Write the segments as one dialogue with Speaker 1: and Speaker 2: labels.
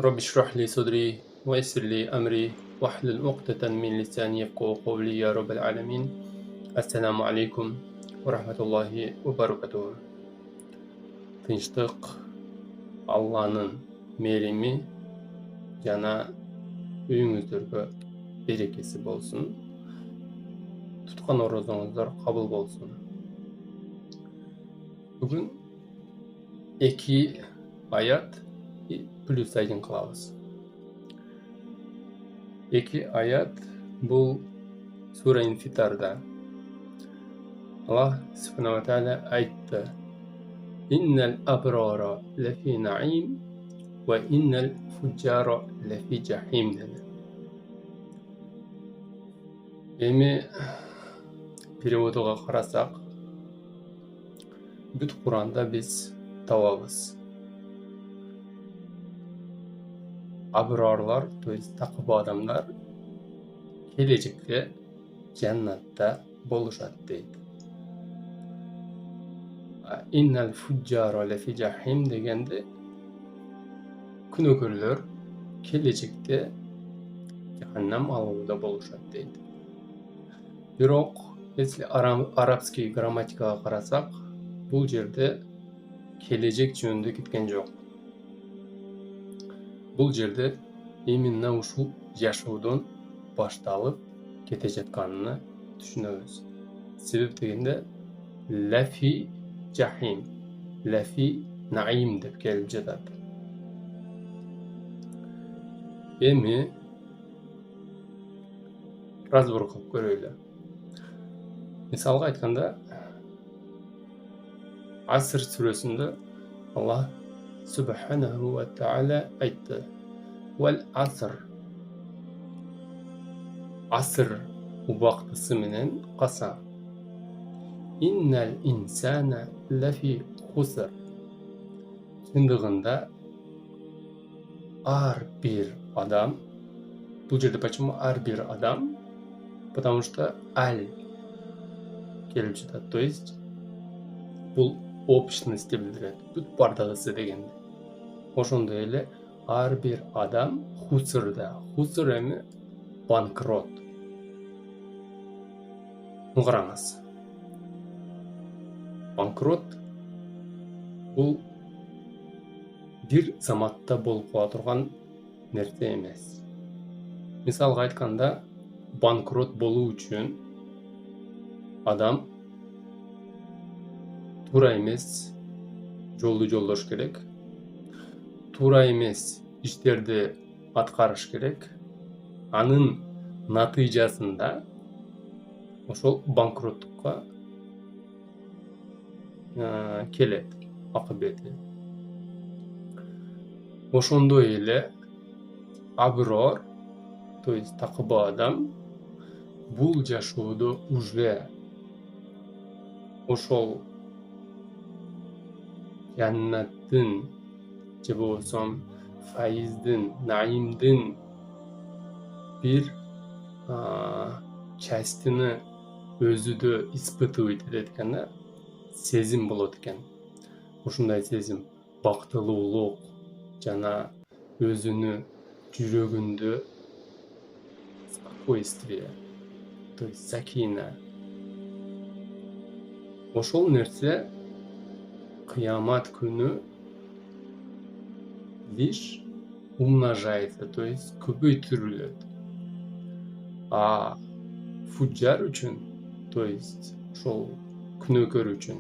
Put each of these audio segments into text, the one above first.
Speaker 1: رب اشرح لي صدري ويسر لي أمري واحلل عقدة من لساني يفقهوا قولي يا رب العالمين. السلام عليكم ورحمة الله وبركاته. Тынчтык, Алланын мээрими жана үйүңүздөргө берекеси болсун. Туткан орозоңуздар кабыл болсун. Бүгүн 2 аят плюс 1 кылабыз. 2 аят бул Сура Инфитарда. Аллах Субхана ва Тааля айтты: «Иннал абрара лафи наим ва иннал фуджара лафи жахим» dedi. Эми переводуга карасак, бүт Куранда биз табабыз. Abrarlar, то есть takıba adamlar gelecekte cennatta boluşat deydi. İnnel fuccara lefi cahim degende günökörler gelecekte cehennem alabıda boluşat deydi. Бирок, если арабский грамматикага карасак, бул жерде келечек жөнүндө кеткен жок. Бул жерде именно ушул жашоодон башталып кете жатканын түшүнөбүз. Себеп дегенде лафи жахим, лафи наим деп келип жатат. Эми разбор кылып көрөлү. Мисалга айтканда, Аср сүрөсүндө Аллах Субханаху ва Тааля айтты: «Вал аср». Аср убактысы менен касам. «Иннал инсана лафи хуср». Чындыгында ар бир адам, бул жерде почему ар бир адам? Потому что аль келип жатат, то есть бул общностьти билдирет, бүт бардыгысы дегенди. Ошондой эле ар бир адам хусрда. Хуср эми банкрот. Караңыз. Банкрот бул бир заматта болуп кала турган нерсе эмес. Мисалга айтканда, банкрот болуу үчүн адам туура эмес жолду жолдош керек, туура эмес иштерди аткарыш керек. Анын натыйжасында ошол банкроттукка келет акыбети. Ошондой эле аброр, то есть такыба адам, бул жашоодо уже ошол jannattın же болсом файиздин, наимдин бир частыны өзүдө испытывать этет экен да, сезим болот экен. Ушундай сезим бактылуулук жана өзүнү жүрөгүндө спокойствие, то есть сакина. Ошол нерсе кыямат күнү лишь умножается, то есть көбөйтүрүлөт. А фуджар үчүн, то есть ошол күнөөкөр үчүн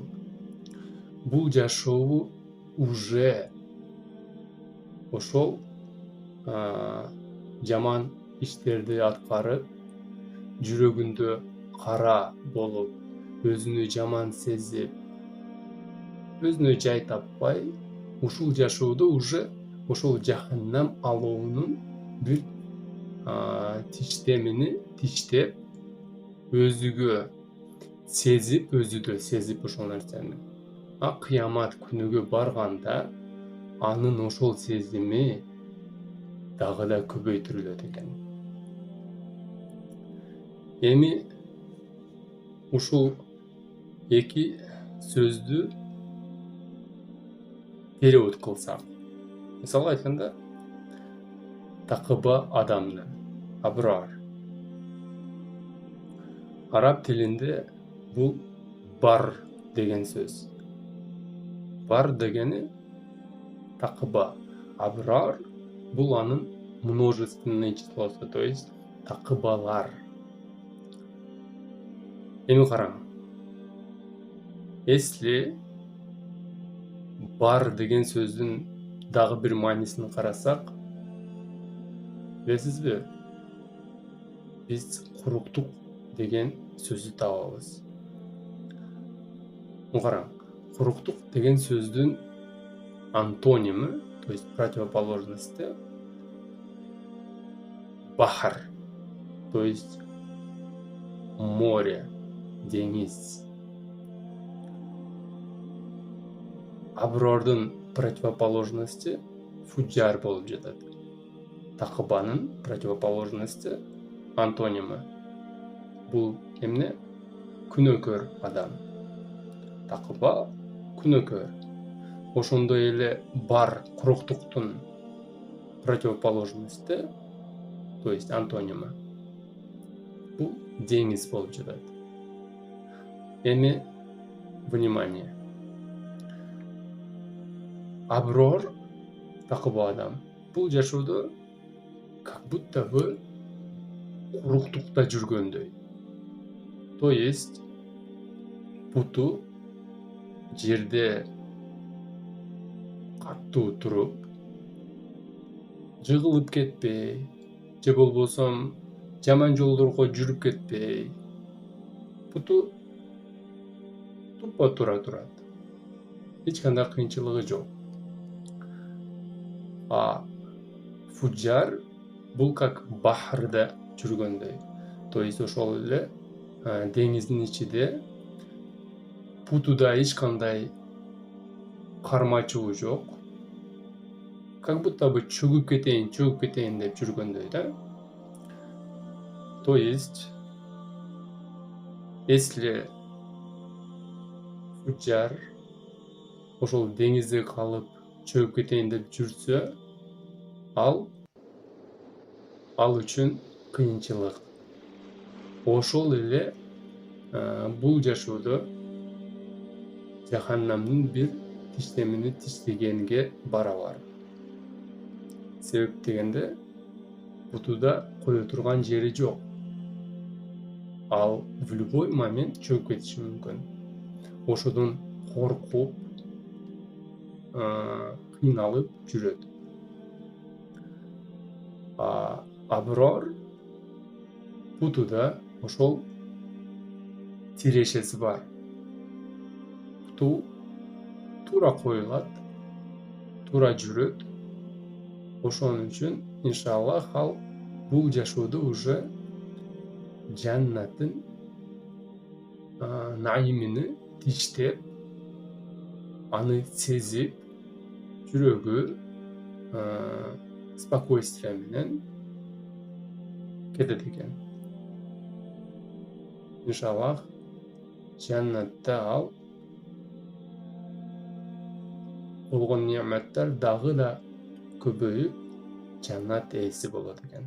Speaker 1: бул жашоо уже ошол жаман иштерди аткарып, жүрөгүндө кара болуп, өзүнү жаман сезип, өзүнө жай таппай, ушул жашоодо уже ошол жаханнам алоонун бир тиштемини тиштеп, өзүгө сезип, өзүдө сезип ошол нерсени. А кыямат күнүгө барганда анын ошол сезими дагы да көбөйтүрүлөт экен. Эми ушул 2 сөздү перевод кылсак. Мисалга айтканда, такыба адамны. Абrar. Arap tilinde bu bar деген söz. Бар дегені такыба. Абрар бұл анын множественный числосы, то есть такыбалар. Эми караң. Если бар деген сөздің дагы bir маанисин карасак, билесизби? Биз куруктук деген сөздү табабыз. Караң. Куруктук деген сөздүн антонимы, то есть противоположности бахар, то есть море, деңиз. Абрордун противоположности фуджар болуп жатат. Такыбанын противоположности антонимы. Бул эмне? Күнөөкөр адам. Такыба күнөөкөр. Ошондой эле бар куруктуктун противоположности, то есть антонимы. Бул деңиз болуп жатат. Эми внимание. Аброр, такыба адам. Бул жашоодо как будто бы куруктукта жүргөндөй. То есть буту жерде каттуу туруп, жыгылып кетпей, же болбосо жаман жолдорго жүрүп кетпей, буту тупа тура турат. Эч кандай кыйынчылыгы жок. А фуджар бул как бахарда жүргөндөй. То есть ошол эле деңиздин ичинде бутуда эч кандай кармачуу жок. Как будто бы чөгүп кетейин деп жүргөндөй да. То есть если фуджар ошол деңизде калып чөгүп кетейин деп жүрсө, ал үчүн кыйынчылык. Ошол эле бул жашоодо жаханнамдын бир тиштемини тиштегенге барабар. Себеп дегенде бутуда кое турган жери жок. Ал в любой момент чөгүп кетиши мүмкүн. Ошодон коркуп, кыйналып жүрөт. Аброр бутуда ошол тирешеси бар. Буту тура коюлат, тура жүрөт. Ошон үчүн иншаллах ал бул жашоодо уже жаннаттын наимини тиштеп, аны сезип, жүрөгү спокойствие менен кетет экен. Иншаллах жаннатта ал болгон неаматтар дагы да көбөйүп, жаннат ээси болот экен.